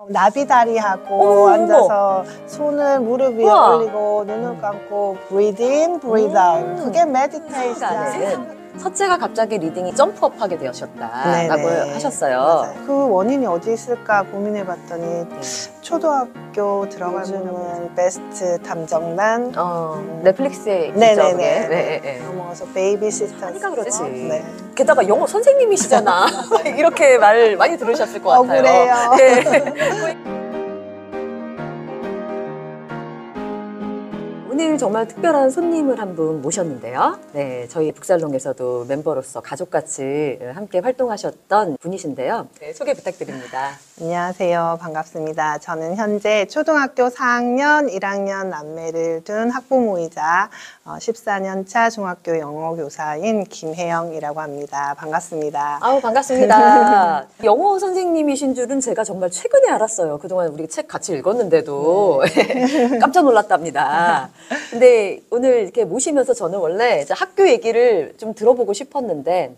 나비다리하고 앉아서 손을 무릎 위에 우와. 올리고 눈을 감고 breathe in, breathe out. 그게 메디테이션. 첫째가 갑자기 리딩이 점프업하게 되셨다라고 네네. 하셨어요. 맞아요. 그 원인이 어디 있을까 고민해봤더니 초등학교 들어가면은 베스트 탐정단 넷플릭스에 있죠. 네네네. 네. 넘어서 베이비 시스터스. 하니까 그렇지. 네. 게다가 영어 선생님이시잖아. 이렇게 말 많이 들으셨을 것 같아요. 억울해요. 네. 오늘 정말 특별한 손님을 한 분 모셨는데요. 네, 저희 북살롱에서도 멤버로서 가족같이 함께 활동하셨던 분이신데요. 네, 소개 부탁드립니다. 안녕하세요. 반갑습니다. 저는 현재 초등학교 4학년, 1학년 남매를 둔 학부모이자 14년 차 중학교 영어 교사인 김혜영이라고 합니다. 반갑습니다. 아우, 반갑습니다. 영어 선생님이신 줄은 제가 정말 최근에 알았어요. 그동안 우리 책 같이 읽었는데도 깜짝 놀랐답니다. 근데 오늘 이렇게 모시면서 저는 원래 이제 학교 얘기를 좀 들어보고 싶었는데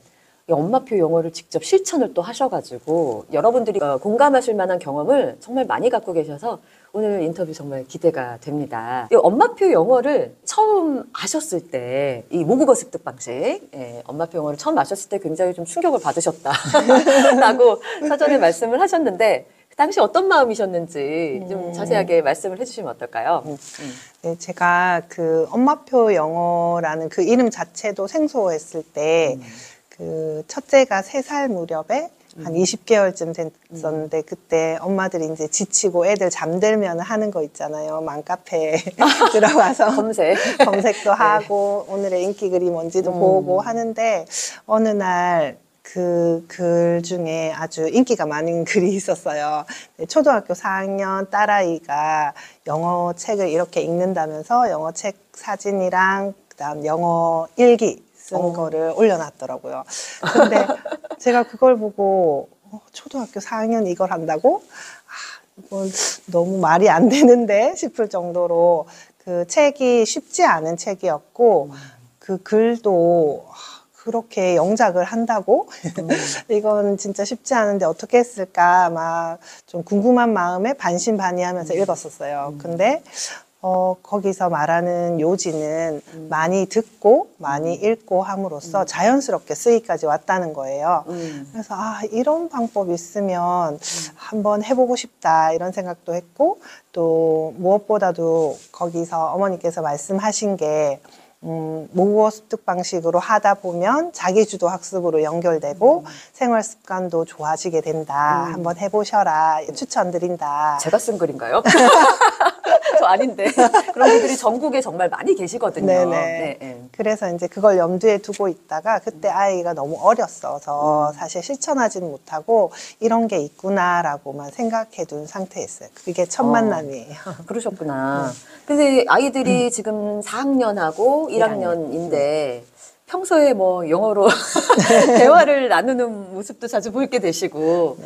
엄마표 영어를 직접 실천을 또 하셔가지고 여러분들이 공감하실 만한 경험을 정말 많이 갖고 계셔서 오늘 인터뷰 정말 기대가 됩니다. 이 엄마표 영어를 처음 아셨을 때, 이 모국어 습득 방식, 엄마표 영어를 처음 아셨을 때 굉장히 좀 충격을 받으셨다라고 사전에 말씀을 하셨는데 그 당시 어떤 마음이셨는지 좀 자세하게 말씀을 해주시면 어떨까요? 네, 제가 그 엄마표 영어라는 그 이름 자체도 생소했을 때 그 첫째가 3살 무렵에 한 20개월쯤 됐었는데 그때 엄마들이 이제 지치고 애들 잠들면 하는 거 있잖아요. 맘카페에 들어가서 검색도 하고 오늘의 인기 글이 뭔지도 보고 하는데 어느 날 그 글 중에 아주 인기가 많은 글이 있었어요. 초등학교 4학년 딸아이가 영어 책을 이렇게 읽는다면서 영어 책 사진이랑 그다음 영어 일기 쓴 거를 올려놨더라고요. 근데 제가 그걸 보고 초등학교 4학년 이걸 한다고? 이건 너무 말이 안 되는데 싶을 정도로 그 책이 쉽지 않은 책이었고 그 글도 그렇게 영작을 한다고? 이건 진짜 쉽지 않은데 어떻게 했을까 막 좀 궁금한 마음에 반신반의하면서 읽었었어요. 근데 거기서 말하는 요지는 많이 듣고 많이 읽고 함으로써 자연스럽게 쓰기까지 왔다는 거예요. 그래서 이런 방법이 있으면 한번 해보고 싶다 이런 생각도 했고 또 무엇보다도 거기서 어머니께서 말씀하신 게 모국어 습득 방식으로 하다 보면 자기주도 학습으로 연결되고 생활 습관도 좋아지게 된다. 한번 해보셔라. 추천드린다. 제가 쓴 글인가요? 저 아닌데. 그런 분들이 전국에 정말 많이 계시거든요. 네네. 네. 그래서 이제 그걸 염두에 두고 있다가 그때 아이가 너무 어렸어서 사실 실천하지는 못하고 이런 게 있구나라고만 생각해 둔 상태였어요. 그게 첫 만남이에요. 그러셨구나. 근데 아이들이 지금 4학년하고 1학년인데 평소에 뭐 영어로 대화를 나누는 모습도 자주 보이게 되시고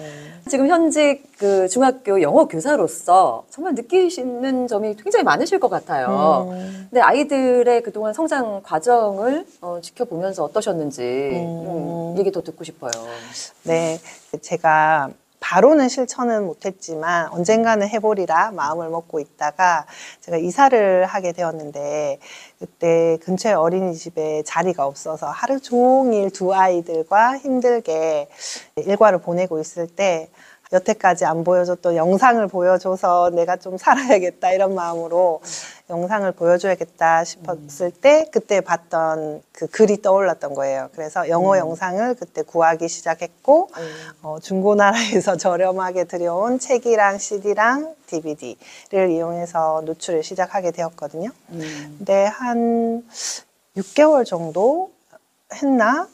지금 현직 그 중학교 영어 교사로서 정말 느끼시는 점이 굉장히 많으실 것 같아요. 근데 아이들의 그동안 성장 과정을 지켜보면서 어떠셨는지 얘기 더 듣고 싶어요. 네, 제가 바로는 실천은 못했지만 언젠가는 해보리라 마음을 먹고 있다가 제가 이사를 하게 되었는데 그때 근처에 어린이집에 자리가 없어서 하루 종일 두 아이들과 힘들게 일과를 보내고 있을 때 여태까지 안 보여줬던 영상을 보여줘서 내가 좀 살아야겠다 이런 마음으로 영상을 보여줘야겠다 싶었을 때 그때 봤던 그 글이 떠올랐던 거예요. 그래서 영어 영상을 그때 구하기 시작했고 중고나라에서 저렴하게 들여온 책이랑 CD랑 DVD를 이용해서 노출을 시작하게 되었거든요. 근데 한 6개월 정도 했나?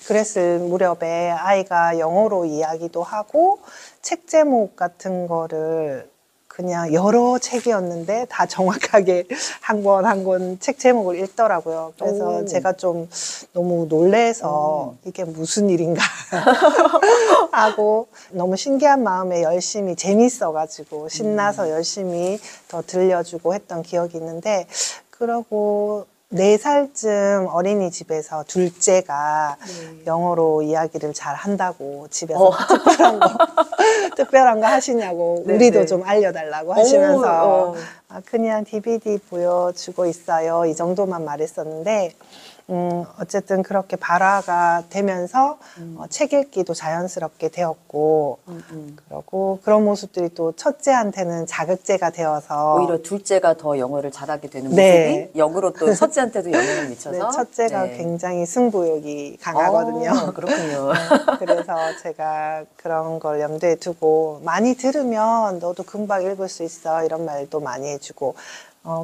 그랬을 무렵에 아이가 영어로 이야기도 하고 책 제목 같은 거를 그냥 여러 책이었는데 다 정확하게 한 권 한 권 책 제목을 읽더라고요. 그래서 제가 좀 너무 놀래서 이게 무슨 일인가 하고 너무 신기한 마음에 열심히 재밌어가지고 신나서 열심히 더 들려주고 했던 기억이 있는데 그러고 4살쯤 어린이집에서 둘째가 영어로 이야기를 잘 한다고 집에서 특별한 거 하시냐고 네, 우리도 네. 좀 알려달라고 하시면서 오, 아, 그냥 DVD 보여주고 있어요. 이 정도만 말했었는데 어쨌든 그렇게 발화가 되면서 책 읽기도 자연스럽게 되었고 그러고 그런 모습들이 또 첫째한테는 자극제가 되어서 오히려 둘째가 더 영어를 잘하게 되는 네. 모습이 역으로 또 첫째한테도 영향을 미쳐서. 네, 첫째가 네. 굉장히 승부욕이 강하거든요. 그렇군요. 그래서 제가 그런 걸 염두에 두고 많이 들으면 너도 금방 읽을 수 있어 이런 말도 많이 해주고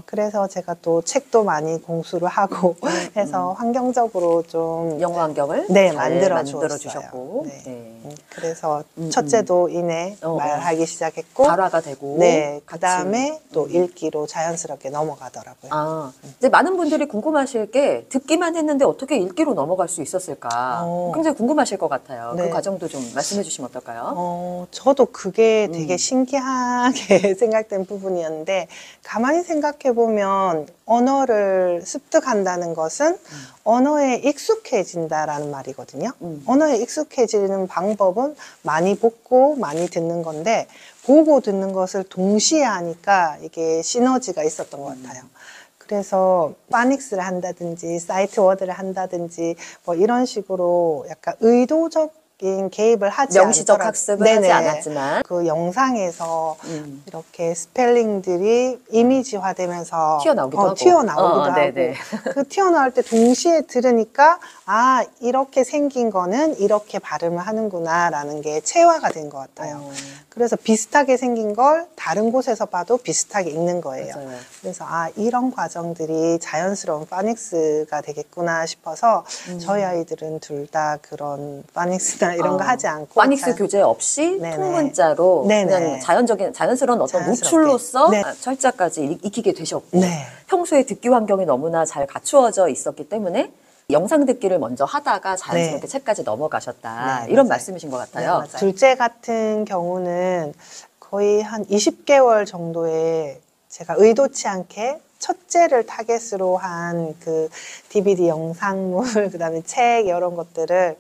그래서 제가 또 책도 많이 공수를 하고 해서 환경적으로 좀 영어 환경을 네, 잘 만들어 주셨고. 네. 네. 그래서 첫째도 이내 말하기 시작했고 발화가 되고. 네, 그 같이. 다음에 또 읽기로 자연스럽게 넘어가더라고요. 아, 이제 많은 분들이 궁금하실 게 듣기만 했는데 어떻게 읽기로 넘어갈 수 있었을까? 굉장히 궁금하실 것 같아요. 네. 그 과정도 좀 말씀해 주시면 어떨까요? 저도 그게 되게 신기하게 생각된 부분이었는데, 가만히 생각해보면 언어를 습득한다는 것은 언어에 익숙해진다라는 말이거든요. 언어에 익숙해지는 방법은 많이 보고 많이 듣는 건데, 보고 듣는 것을 동시에 하니까 이게 시너지가 있었던 것 같아요. 그래서 파닉스를 한다든지 사이트 워드를 한다든지 뭐 이런 식으로 약간 의도적인 개입을 하지 명시적 않더라도 학습을 하지 않았지만. 그 영상에서 이렇게 스펠링들이 이미지화되면서 튀어나오기도 하고. 튀어나오기도 하고 네네. 그 튀어나올 때 동시에 들으니까 아 이렇게 생긴 거는 이렇게 발음을 하는구나 라는 게 체화가 된 것 같아요. 그래서 비슷하게 생긴 걸 다른 곳에서 봐도 비슷하게 읽는 거예요. 맞아요. 그래서 아 이런 과정들이 자연스러운 파닉스가 되겠구나 싶어서 저희 아이들은 둘 다 그런 파닉스나 이런 거 하지 않고 파닉스 교재 없이 네네. 통문자로 네네. 그냥 자연스러운 어떤 자연스럽게. 노출로서 네. 철자까지 익히게 되셨고 네. 평소에 듣기 환경이 너무나 잘 갖추어져 있었기 때문에 영상 듣기를 먼저 하다가 자연스럽게 네. 책까지 넘어가셨다. 네, 이런 맞아요. 말씀이신 것 네, 같아요. 맞아요. 둘째 같은 경우는 거의 한 20개월 정도에 제가 의도치 않게 첫째를 타겟으로 한 그 DVD 영상물, 그 다음에 책 이런 것들을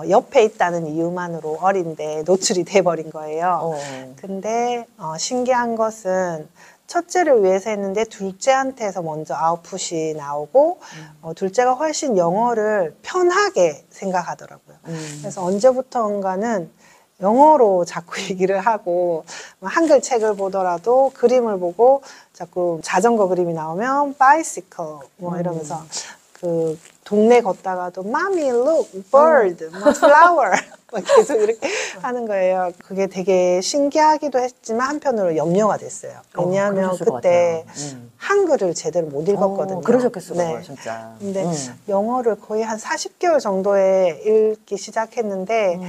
옆에 있다는 이유만으로 어린데 노출이 돼버린 거예요. 근데 신기한 것은 첫째를 위해서 했는데 둘째한테서 먼저 아웃풋이 나오고 둘째가 훨씬 영어를 편하게 생각하더라고요. 그래서 언제부턴가는 영어로 자꾸 얘기를 하고 한글 책을 보더라도 그림을 보고 자꾸 자전거 그림이 나오면 bicycle 뭐 이러면서 그 동네 걷다가도 mommy look bird, 뭐 flower 막 계속 이렇게 하는 거예요. 그게 되게 신기하기도 했지만 한편으로 염려가 됐어요. 왜냐하면 그러셨을 것 그때 같아요. 한글을 제대로 못 읽었거든요. 그러셨겠어요, 진짜. 근데 영어를 거의 한 40개월 정도에 읽기 시작했는데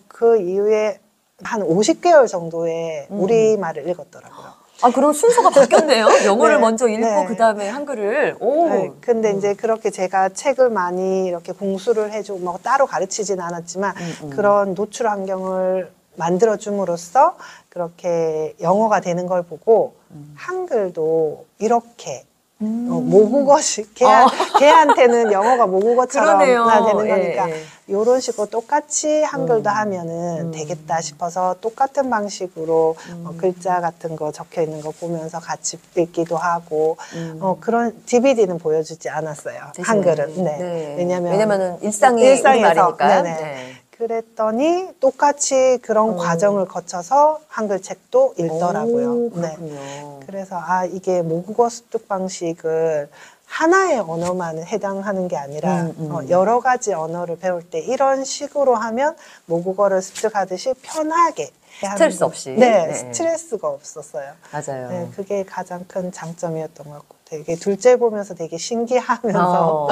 그 이후에 한 50개월 정도에 우리말을 읽었더라고요. 아, 그럼 순서가 바뀌었네요. 영어를 네, 먼저 읽고 네. 그다음에 한글을. 오. 네, 근데 이제 그렇게 제가 책을 많이 이렇게 공수를 해주고 뭐 따로 가르치진 않았지만 그런 노출 환경을 만들어줌으로써 그렇게 영어가 되는 걸 보고 한글도 이렇게 모국어식 걔한테는 영어가 모국어처럼 그러네요. 되는 거니까 예, 예. 이런 식으로 똑같이 한글도 하면은 되겠다 싶어서 똑같은 방식으로 글자 같은 거 적혀 있는 거 보면서 같이 읽기도 하고 그런 DVD는 보여주지 않았어요. 한글은. 네. 왜냐면은 일상이 우리말이니까요. 네네. 네. 그랬더니 똑같이 그런 과정을 거쳐서 한글 책도 읽더라고요. 오, 그렇군요. 그래서 아 이게 모국어 습득 방식을 하나의 언어만 해당하는 게 아니라 여러 가지 언어를 배울 때 이런 식으로 하면 모국어를 습득하듯이 편하게 스트레스 없이. 네, 네. 스트레스가 없었어요. 맞아요. 네, 그게 가장 큰 장점이었던 것 같고 되게 둘째 보면서 되게 신기하면서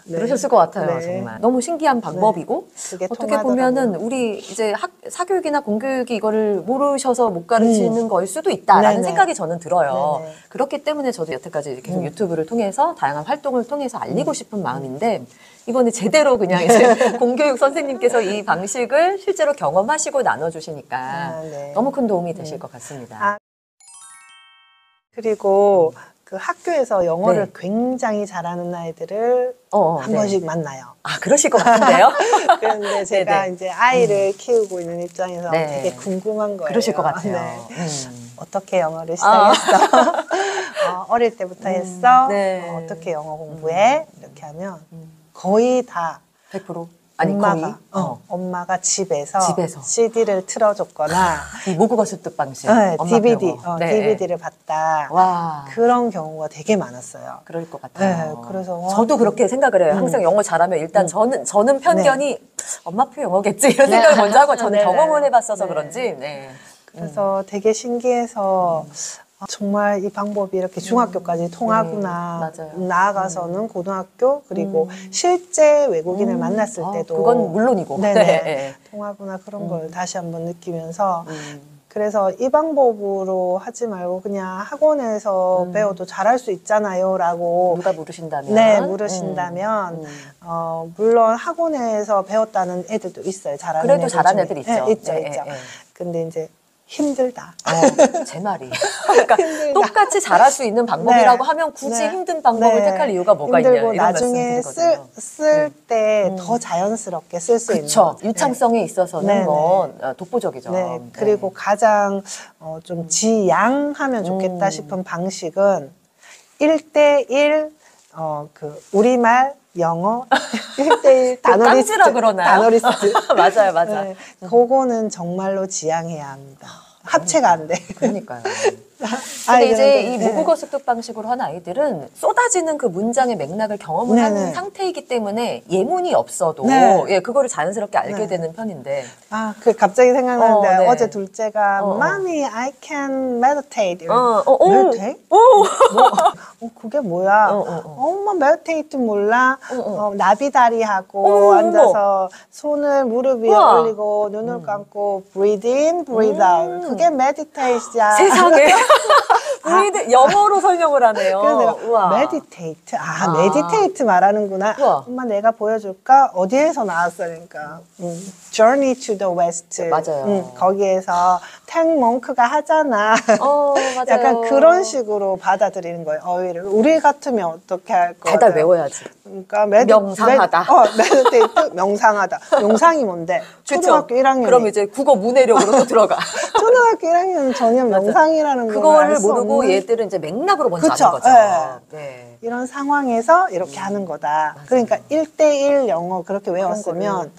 네. 그러셨을 것 같아요, 네. 정말. 너무 신기한 방법이고, 그게 어떻게 통하더라고요. 보면은 우리 이제 사교육이나 공교육이 이거를 모르셔서 못 가르치는 거일 수도 있다라는 네네. 생각이 저는 들어요. 네네. 그렇기 때문에 저도 여태까지 계속 유튜브를 통해서 다양한 활동을 통해서 알리고 싶은 마음인데, 이번에 제대로 그냥 이제 공교육 선생님께서 이 방식을 실제로 경험하시고 나눠주시니까 네. 너무 큰 도움이 되실 것 같습니다. 그리고 그 학교에서 영어를 네. 굉장히 잘하는 아이들을 한 네. 번씩 만나요. 아, 그러실 것 같은데요? 그런데 제가 네네. 이제 아이를 키우고 있는 입장에서 네. 되게 궁금한 거예요. 그러실 것 같아요. 네. 어떻게 영어를 시작했어? 어릴 때부터 했어? 네. 어떻게 영어 공부해? 이렇게 하면 거의 다 100%? 아니, 엄마가, 거의? 엄마가 집에서, 집에서. CD를 틀어줬거나 이 모국어 습득 방식. 네, 엄마 DVD, 배워. 네. DVD를 봤다. 와. 그런 경우가 되게 많았어요. 그럴 것 같아요. 네, 그래서 저도 그렇게 생각을 해요. 항상 영어 잘하면 일단 저는 편견이 엄마표 영어겠지 이런 네. 생각을 먼저 하고 저는 네네. 경험을 해봤어서 네. 그런지. 네. 그래서 되게 신기해서 정말 이 방법이 이렇게 중학교까지 통하구나. 맞아요. 나아가서는 고등학교 그리고 실제 외국인을 만났을 때도 그건 물론이고. 네네. 네. 통하구나 그런 걸 다시 한번 느끼면서 그래서 이 방법으로 하지 말고 그냥 학원에서 배워도 잘할 수 있잖아요라고 누가 물으신다면. 네, 물으신다면 물론 학원에서 배웠다는 애들도 있어요. 잘하는 그래도 애들 잘하는 중에. 애들 있죠. 네, 있죠, 네, 있죠. 네, 네. 근데 이제 힘들다. 제 말이. 그러니까 똑같이 잘할 수 있는 방법이라고 네. 하면 굳이 네. 힘든 방법을 네. 택할 이유가 뭐가 있냐 힘들고 이런 나중에 말씀드리거든요. 쓸 때 더 자연스럽게 쓸 수 있는 그렇죠. 것. 유창성에 있어서는 네, 뭐 독보적이죠. 네. 그리고 가장 좀 지양하면 좋겠다 싶은 방식은 1대1 그 우리말 영어 1대1 단어리스트. 깡지라 그러나요? 단어리스트. 맞아요, 맞아요. 네, 그거는 정말로 지양해야 합니다. 합체가 안 돼. 그러니까요. 근데 아이들한테, 이제 이 네. 모국어 습득 방식으로 한 아이들은 쏟아지는 그 문장의 맥락을 경험을 하는 네네. 상태이기 때문에 예문이 없어도 네. 예, 그거를 자연스럽게 알게 네. 되는 편인데. 그 갑자기 생각나는데 네. 어제 둘째가 Mommy, I can meditate. meditate? 그게 뭐야? 엄마 meditate 몰라? 나비다리 하고 앉아서 손을 무릎 위에 우와. 올리고 눈을 감고 breathe in, breathe out. 그게 meditate야. 세상에. 우리들 영어로 설명을 하네요. 그래서 내가 우와. meditate. meditate 말하는구나. 우와. 엄마 내가 보여줄까? 어디에서 나왔어? 그러니까 Journey to the West. 맞아요. 거기에서 탱 몽크가 하잖아. 맞아요. 약간 그런 식으로 받아들이는 거예요. 어휘를. 우리 같으면 어떻게 할 거야? 달달 외워야지. 그러니까 명상하다. 메디테이트 명상하다. 명상이 뭔데? 초등학교 1학년. 그럼 이제 국어 문해력으로 또 들어가. 초등학교 1학년은 전혀 명상이라는 걸 그거를 알 수 모르고 없는 얘들은 이제 맥락으로 먼저 그쵸. 아는 거죠. 네. 네. 이런 상황에서 이렇게 하는 거다. 그러니까 1대1 영어 그렇게 외웠으면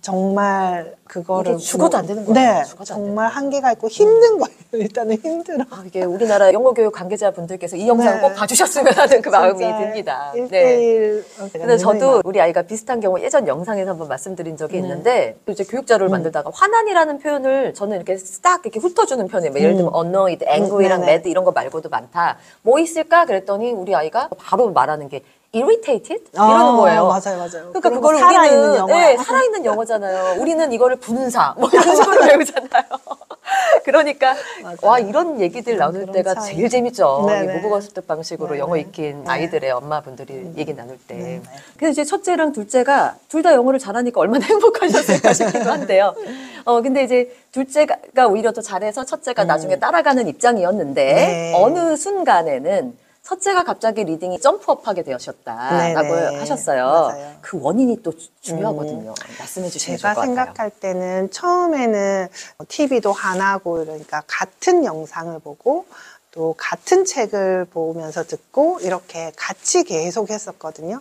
정말 그거를 이게 죽어도 안 되는 거예요. 네, 죽어도 안 정말 한계가 있고 힘든 거예요. 일단은 힘들어. 이게 우리나라 영어 교육 관계자분들께서 이 영상을 네. 꼭 봐주셨으면 하는 그 마음이 진짜 듭니다. 1대1. 근데 저도 우리 아이가 비슷한 경우 예전 영상에서 한번 말씀드린 적이 있는데 또 이제 교육 자료를 만들다가 화난이라는 표현을 저는 이렇게 딱 이렇게 훑어주는 편이에요. 뭐 예를 들면 annoyed, angry랑 네네. mad 이런 거 말고도 많다. 뭐 있을까? 그랬더니 우리 아이가 바로 말하는 게 irritated? 이러는 거예요. 맞아요. 그러니까 그리고 그걸 살아있는 우리는 영어. 네, 살아있는 영어잖아요. 우리는 이거를 분사 뭐 이런 식으로 배우잖아요. 그러니까 와 이런 얘기들 나눌 그런 때가 차이. 제일 재밌죠. 이 네네. 모국어 습득 방식으로 네네. 영어 익힌 네. 아이들의 엄마분들이 얘기 나눌 때. 네네. 그래서 이제 첫째랑 둘째가 둘 다 영어를 잘하니까 얼마나 행복하셨을까 싶기도 한데요. 근데 이제 둘째가 오히려 더 잘해서 첫째가 나중에 따라가는 입장이었는데 네. 어느 순간에는 첫째가 갑자기 리딩이 점프업하게 되셨다라고 네네. 하셨어요. 맞아요. 그 원인이 또 중요하거든요. 말씀해 주시면 좋을 제가 것 같아요. 생각할 때는 처음에는 TV도 하나고 그러니까 같은 영상을 보고 또 같은 책을 보면서 듣고 이렇게 같이 계속 했었거든요.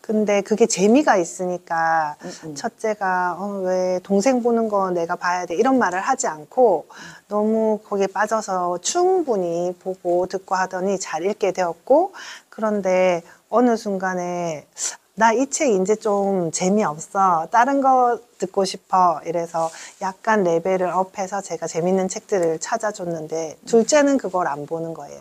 근데 그게 재미가 있으니까 첫째가 왜 동생 보는 거 내가 봐야 돼 이런 말을 하지 않고 너무 거기에 빠져서 충분히 보고 듣고 하더니 잘 읽게 되었고 그런데 어느 순간에 나 이 책 이제 좀 재미없어 다른 거 듣고 싶어 이래서 약간 레벨을 업해서 제가 재밌는 책들을 찾아줬는데 둘째는 그걸 안 보는 거예요.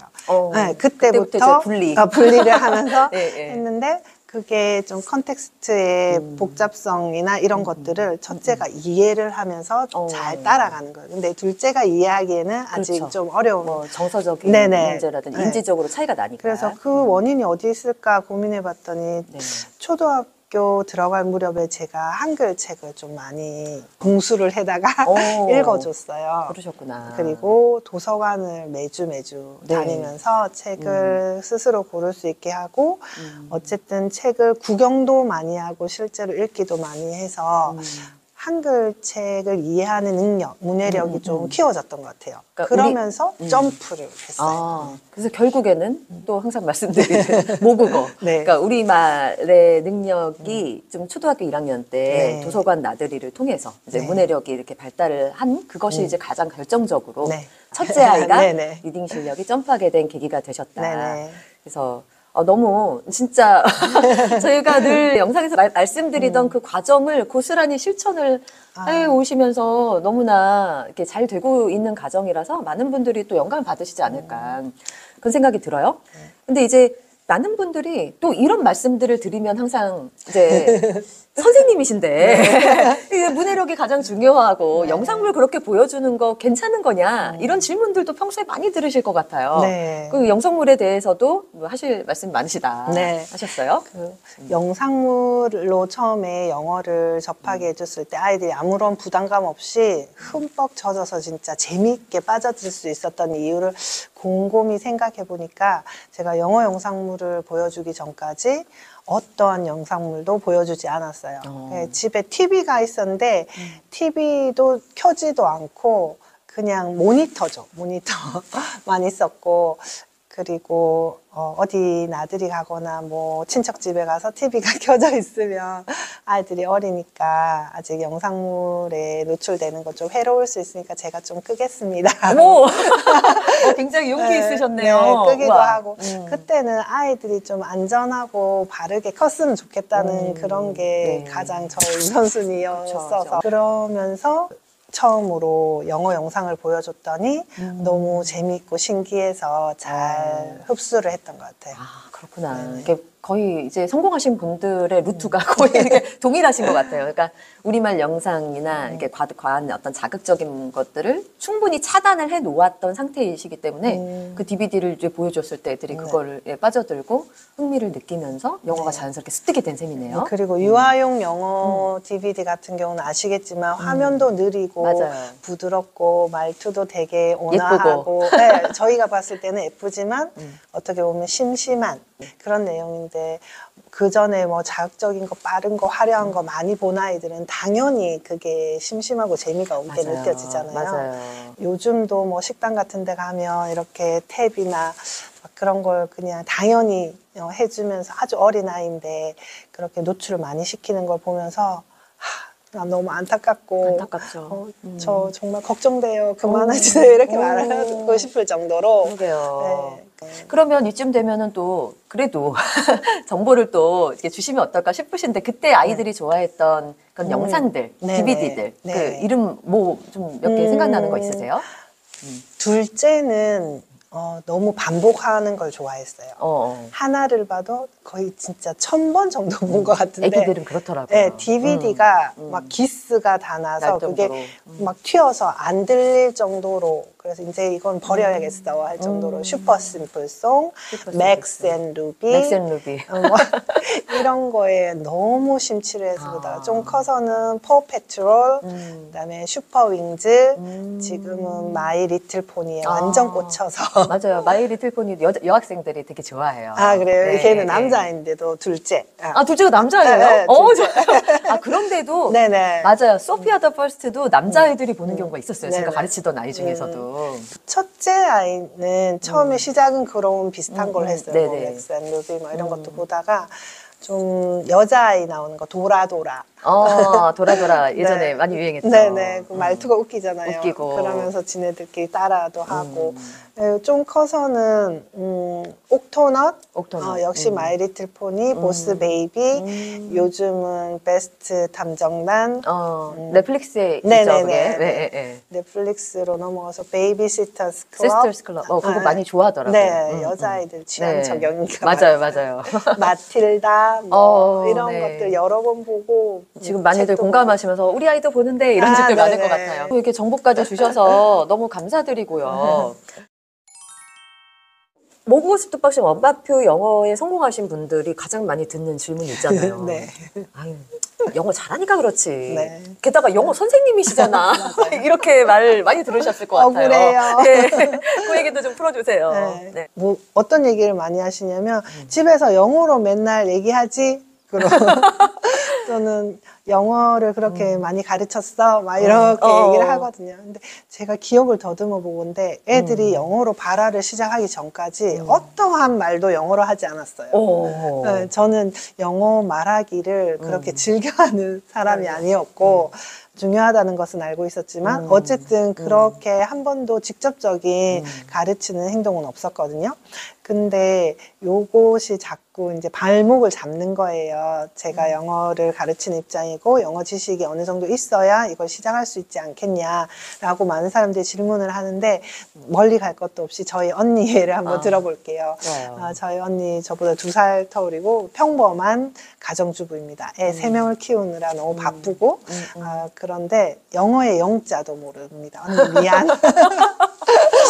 네, 그때부터 그때부터 이제 분리. 분리를 하면서 네, 네. 했는데 그게 좀 컨텍스트의 복잡성이나 이런 것들을 첫째가 이해를 하면서 잘 따라가는 거예요. 근데 둘째가 이해하기에는 아직 그렇죠. 좀 어려운. 뭐 정서적인 네네. 문제라든지 네. 인지적으로 차이가 나니까. 그래서 그 원인이 어디 있을까 고민해 봤더니 네. 초등학교 대학교 들어갈 무렵에 제가 한글 책을 좀 많이 공수를 해다가 오. 읽어줬어요. 그러셨구나. 그리고 도서관을 매주 네. 다니면서 책을 스스로 고를 수 있게 하고 어쨌든 책을 구경도 많이 하고 실제로 읽기도 많이 해서 한글 책을 이해하는 능력, 문해력이 좀 키워졌던 것 같아요. 그러니까 그러면서 점프를 했어요. 아, 그래서 결국에는 또 항상 말씀드리는 모국어. 네. 그러니까 우리말의 능력이 좀 초등학교 1학년 때 네. 도서관 나들이를 통해서 이제 네. 문해력이 이렇게 발달을 한 그것이 이제 가장 결정적으로 네. 첫째 아이가 네네. 리딩 실력이 점프하게 된 계기가 되셨다. 네네. 그래서 너무 진짜 저희가 늘 영상에서 말씀드리던 그 과정을 고스란히 실천을 해 오시면서 너무나 이렇게 잘 되고 있는 가정이라서 많은 분들이 또 영감을 받으시지 않을까 그런 생각이 들어요. 근데 이제 많은 분들이 또 이런 말씀들을 드리면 항상 이제 선생님이신데 이게 문해력이 가장 중요하고 영상물 그렇게 보여주는 거 괜찮은 거냐 이런 질문들도 평소에 많이 들으실 것 같아요. 네. 그 영상물에 대해서도 뭐 하실 말씀 많으시다 네. 하셨어요? 영상물로 처음에 영어를 접하게 해줬을 때 아이들이 아무런 부담감 없이 흠뻑 젖어서 진짜 재미있게 빠져들 수 있었던 이유를 곰곰이 생각해 보니까 제가 영어 영상물을 보여주기 전까지 어떠한 영상물도 보여주지 않았어요. 집에 TV가 있었는데 TV도 켜지도 않고 그냥 모니터죠. 모니터만 있었고 그리고 어디 나들이 가거나 뭐 친척 집에 가서 TV가 켜져 있으면 아이들이 어리니까 아직 영상물에 노출되는 거 좀 해로울 수 있으니까 제가 좀 끄겠습니다. 어머! 굉장히 용기 있으셨네요. 네, 끄기도 우와. 하고 그때는 아이들이 좀 안전하고 바르게 컸으면 좋겠다는 그런 게 네. 가장 저의 우선순위였어서 그쵸. 그러면서 처음으로 영어 영상을 보여줬더니 너무 재미있고 신기해서 잘 흡수를 했던 것 같아요. 아, 그렇구나. 이게 거의 이제 성공하신 분들의 루트가 거의 이렇게 동일하신 것 같아요. 그러니까 우리말 영상이나 이렇게 과한 어떤 자극적인 것들을 충분히 차단을 해 놓았던 상태이시기 때문에 그 DVD를 이제 보여줬을 때 애들이 그거를 빠져들고 흥미를 느끼면서 영어가 자연스럽게 습득이 된 셈이네요. 그리고 유아용 영어 DVD 같은 경우는 아시겠지만 화면도 느리고 맞아요. 부드럽고 말투도 되게 온화하고 네, 저희가 봤을 때는 예쁘지만 어떻게 보면 심심한 그런 내용인데 그 전에 뭐 자극적인 거 빠른 거 화려한 거 많이 본 아이들은 당연히 그게 심심하고 재미가 없게 맞아요. 느껴지잖아요. 맞아요. 요즘도 뭐 식당 같은 데 가면 이렇게 탭이나 막 그런 걸 그냥 당연히 해주면서 아주 어린 아이인데 그렇게 노출을 많이 시키는 걸 보면서 나 너무 안타깝고 안타깝죠. 저 정말 걱정돼요. 그만해주세요. 이렇게 말하고 싶을 정도로. 그러게요. 네. 그러면 이쯤 되면은 또 그래도 정보를 또 이렇게 주시면 어떨까 싶으신데 그때 아이들이 좋아했던 그런 영상들, 네네. DVD들 네. 그 이름 뭐 좀 몇 개 생각나는 거 있으세요? 둘째는 너무 반복하는 걸 좋아했어요. 하나를 봐도 거의 진짜 1000번 정도 본 것 같은데. 애기들은 그렇더라고요. 네, DVD가 막 기스가 다 나서 날 그게 정도로. 막 튀어서 안 들릴 정도로 그래서 이제 이건 버려야겠어 할 정도로 슈퍼 심플송, 맥스 앤 루비, 맥스 앤 루비. 뭐 이런 거에 너무 심취해서 보다가 좀 커서는 포 패트롤, 그다음에 슈퍼 윙즈, 지금은 마이 리틀 포니에 완전 꽂혀서 맞아요. 마이 리틀 포니 여학생들이 되게 좋아해요. 아 그래요? 네, 걔는 네. 남자인데도 둘째. 아, 둘째가 남자예요? 네, 아, 그런데도 네네. 맞아요. 소피아 더 퍼스트도 남자애들이 보는 경우가 있었어요. 제가 네네. 가르치던 아이 중에서도. 첫째 아이는 처음에 시작은 그런 비슷한 걸 했어요. 뭐 네네. 맥스 앤 루비 뭐 이런 것도 보다가 좀 여자아이 나오는 거 도라도라. 도라도라 예전에 네. 많이 유행했죠. 네네. 그 말투가 웃기잖아요. 웃기고. 그러면서 지네들끼리 따라도 하고. 네, 좀 커서는 옥토넛. 옥토넛. 역시 마이 리틀 포니, 보스 베이비. 요즘은 베스트 탐정단. 넷플릭스에 있죠, 네네네. 그게. 네. 넷플릭스로 넘어가서 베이비시터스 클럽. 시스터스 클럽. 그거 많이 좋아하더라고요. 네, 여자아이들 취향 네. 저격인가 맞아요, 봐요. 맞아요. 마틸다 뭐 이런 네. 것들 여러 번 보고 지금 많이들 책도 공감하시면서 우리 아이도 보는데 이런 집들 많을 네네. 것 같아요. 이렇게 정보까지 주셔서 너무 감사드리고요. 모국어 습득박싱 엄마표 영어에 성공하신 분들이 가장 많이 듣는 질문이 있잖아요. 네. 아유, 영어 잘하니까 그렇지. 네. 게다가 영어 선생님이시잖아. 이렇게 말 많이 들으셨을 것 같아요. 억울해요. 네. 그 얘기도 좀 풀어주세요. 네. 네. 뭐 어떤 얘기를 많이 하시냐면 집에서 영어로 맨날 얘기하지. 그럼 또는 영어를 그렇게 많이 가르쳤어 막 이렇게 얘기를 하거든요. 근데 제가 기억을 더듬어 보건데 애들이 영어로 발화를 시작하기 전까지 어떠한 말도 영어로 하지 않았어요. 네, 저는 영어 말하기를 그렇게 즐겨하는 사람이 아니었고 중요하다는 것은 알고 있었지만 어쨌든 그렇게 한 번도 직접적인 가르치는 행동은 없었거든요. 근데 요것이 자꾸 이제 발목을 잡는 거예요. 제가 영어를 가르치는 입장이고 영어 지식이 어느 정도 있어야 이걸 시작할 수 있지 않겠냐라고 많은 사람들이 질문을 하는데 멀리 갈 것도 없이 저희 언니 예를 한번 들어볼게요. 저희 언니 저보다 2살 터울이고 평범한 가정주부입니다. 애 3명을 키우느라 너무 바쁘고 그런데 영어의 영자도 모릅니다. 언니 미안.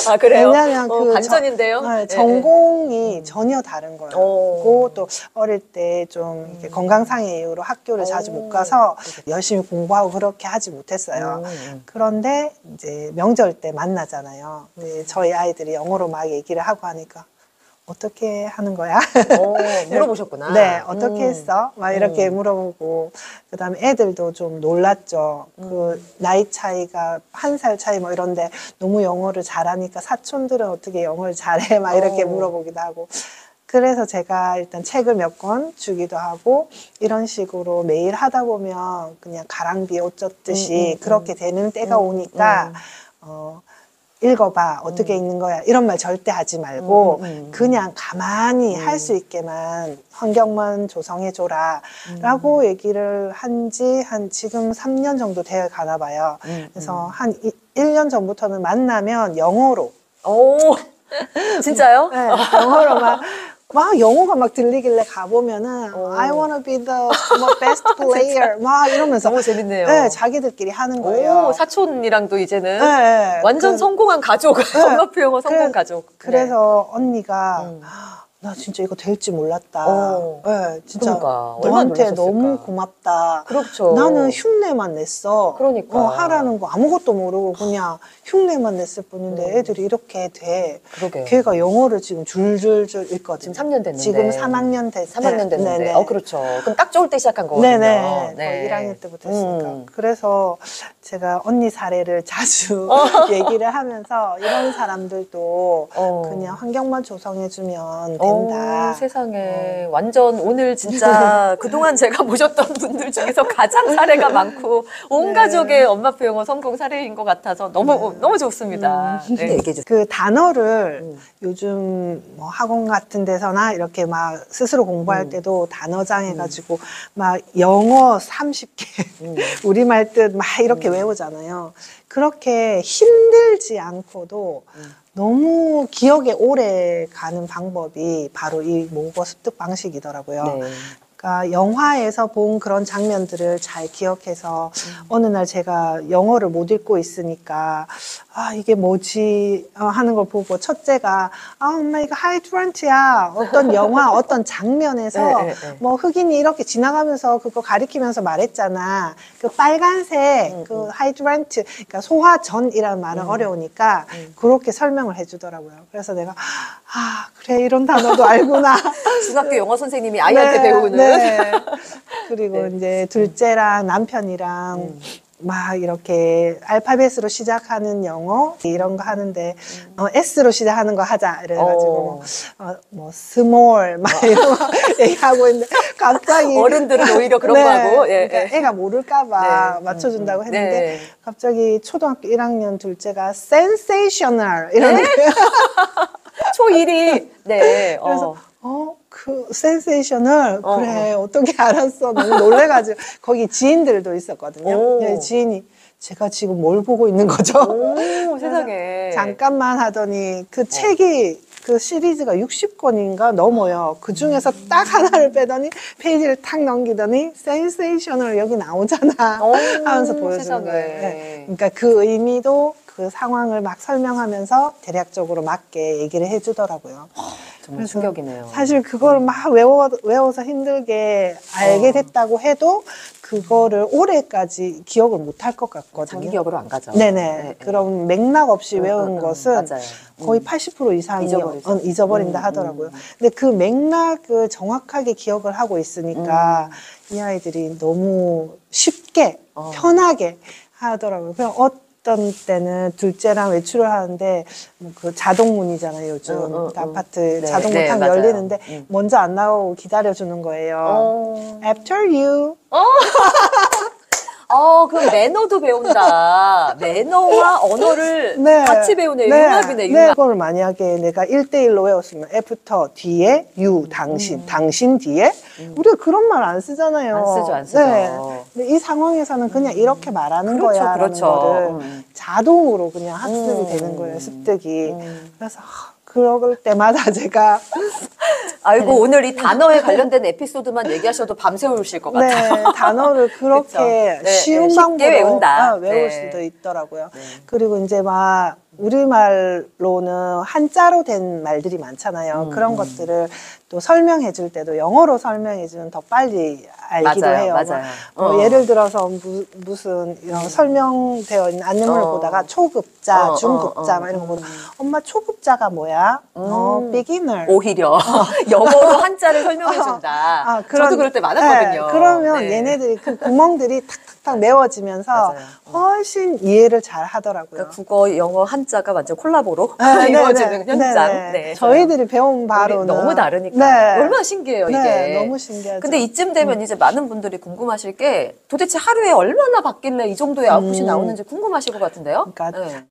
아, 그래요? 왜냐하면 그 반전인데요? 네, 전공이 전혀 다른 거예요. 그리고 또 어릴 때 좀 건강상의 이유로 학교를 자주 못 가서 열심히 공부하고 그렇게 하지 못했어요. 그런데 이제 명절 때 만나잖아요. 네, 저희 아이들이 영어로 막 얘기를 하고 하니까 어떻게 하는 거야? 물어보셨구나. 네, 어떻게 했어? 막 이렇게 물어보고, 그 다음에 애들도 좀 놀랐죠. 그, 나이 차이가 1살 차이 뭐 이런데 너무 영어를 잘하니까 사촌들은 어떻게 영어를 잘해? 막 이렇게 물어보기도 하고. 그래서 제가 일단 책을 몇 권 주기도 하고, 이런 식으로 매일 하다 보면 그냥 가랑비에 옷 젖듯이 그렇게 되는 때가 오니까, 읽어봐. 어떻게 읽는 거야. 이런 말 절대 하지 말고 그냥 가만히 할 수 있게만 환경만 조성해줘라 라고 얘기를 한 지금 3년 정도 되어 가나 봐요. 그래서 한 1년 전부터는 만나면 영어로. 오, 진짜요? 네, 영어로 막 영어가 막 들리길래 가보면은 I wanna be the best player 막 이러면서 너무 재밌네요. 네, 자기들끼리 하는 거예요. 오, 사촌이랑도 이제는 네, 완전 성공한 가족. 엄마표 영어 성공 가족. 그래서 언니가 나 진짜 이거 될지 몰랐다. 네, 진짜 그러니까, 얼마나 너한테 놀랐었을까. 너무 고맙다. 그렇죠. 나는 흉내만 냈어. 그러니까. 하라는 거 아무것도 모르고 그냥 흉내만 냈을 뿐인데 애들이 이렇게 돼. 그러게. 걔가 영어를 지금 줄줄줄 읽거든. 지금 3년 됐는데. 지금 3학년 됐 3학년 됐는데. 네네. 그렇죠. 그럼 딱 좋을 때 시작한 거거든요. 네네. 네. 거의 1학년 때부터 했으니까. 그래서 제가 언니 사례를 자주 얘기를 하면서 이런 사람들도 그냥 환경만 조성해주면 된다. 세상에. 완전 오늘 진짜 그동안 제가 모셨던 분들 중에서 가장 사례가 많고 온 가족의 엄마표 영어 성공 사례인 것 같아서 너무 좋습니다. 네. 얘기해 주세요. 그 단어를 요즘 뭐 학원 같은 데서나 이렇게 막 스스로 공부할 때도 단어장 해가지고 막 영어 30개 우리말 뜻 막 이렇게 외우잖아요. 그렇게 힘들지 않고도 너무 기억에 오래 가는 방법이 바로 이 모국어 습득 방식이더라고요. 네. 그러니까 영화에서 본 그런 장면들을 잘 기억해서 어느 날 제가 영어를 못 읽고 있으니까 아 이게 뭐지 하는 걸 보고 첫째가 아 엄마 이거 하이드런트야 어떤 영화 어떤 장면에서 뭐 흑인이 이렇게 지나가면서 그거 가리키면서 말했잖아 그 빨간색 그 하이드런트 그러니까 소화전이라는 말은 어려우니까 그렇게 설명을 해주더라고요. 그래서 내가 아 그래 이런 단어도 알구나. 중학교 영어 선생님이 아이한테 배우는. 네. 그리고 이제 둘째랑 남편이랑 막 이렇게 알파벳으로 시작하는 영어 이런 거 하는데 S로 시작하는 거 하자 이래가지고 뭐 small 막 이런 거 얘기하고 있는데 갑자기 어른들은 오히려 그런 거 하고 그러니까 애가 모를까봐 맞춰준다고 했는데 갑자기 초등학교 1학년 둘째가 sensational 이런 초1이 네. 그래서 그 센세이셔널 그래 어떻게 알았어 너무 놀래가지고 거기 지인들도 있었거든요. 네, 지인이 제가 지금 뭘 보고 있는 거죠? 오, 세상에. 잠깐만 하더니 그 책이 그 시리즈가 60권인가 넘어요. 그 중에서 딱 하나를 빼더니 페이지를 탁 넘기더니 센세이셔널 여기 나오잖아 하면서 보여주는 세상에. 거예요. 네. 그러니까 그 의미도 그 상황을 막 설명하면서 대략적으로 맞게 얘기를 해주더라고요. 정말 충격이네요. 사실 그걸 막 외워서 힘들게 알게 됐다고 해도 그거를 오래까지 기억을 못 할 것 같거든요. 장기 기억으로 안 가죠. 네네. 그럼 맥락 없이 외운 것은 맞아요. 거의 80% 이상이 잊어버리죠. 잊어버린다 하더라고요. 근데 그 맥락을 정확하게 기억을 하고 있으니까 이 아이들이 너무 쉽게 편하게 하더라고요. 그냥 어떤 때는 둘째랑 외출을 하는데 뭐그 자동문이잖아요. 요즘 아파트 자동문 탁 맞아요. 열리는데 먼저 안 나오고 기다려주는 거예요. After you. 그럼 매너도 배운다. 매너와 언어를 같이 배우네요. 융합이네, 융합. 그걸 만약에 내가 1대1로 외웠으면 after 뒤에 you, 당신 뒤에 우리가 그런 말 안 쓰잖아요. 안 쓰죠. 근데 이 상황에서는 그냥 이렇게 말하는 그렇죠, 거야 라는 그렇죠. 거를 자동으로 그냥 학습이 되는 거예요. 습득이. 그래서 그럴 때마다 제가 아이고, 오늘 이 단어에 관련된 에피소드만 얘기하셔도 밤새우실 것 같아요. 네, 단어를 그렇게 그쵸? 네, 쉬운 쉽게 방법으로 외운다. 외울 네. 수도 있더라고요. 그리고 이제 막 우리말로는 한자로 된 말들이 많잖아요. 그런 것들을 또 설명해 줄 때도 영어로 설명해 주면 더 빨리 알기도 맞아요, 해요. 맞아요. 뭐 예를 들어서 무슨 이런 설명되어 있는 안내문을 보다가 초급자, 중급자 막 이런 거 보다 엄마 초급자가 뭐야? beginner. 오히려 영어로 한자를 설명해준다. 저도 그럴 때 많았거든요. 네, 그러면 네. 얘네들이 그 구멍들이 탁탁탁 메워지면서 맞아요. 훨씬 이해를 잘 하더라고요. 그러니까 국어, 영어, 한자가 완전 콜라보로 네, 이루어지는 네, 현장. 네, 네. 네, 저희들이 배운 바로는 너무 다르니까. 네. 얼마나 신기해요, 이게. 네, 너무 신기하죠. 근데 이쯤 되면 이제 많은 분들이 궁금하실 게 도대체 하루에 얼마나 받길래 이 정도의 아웃풋이 나오는지 궁금하실 것 같은데요? 그러니까 네.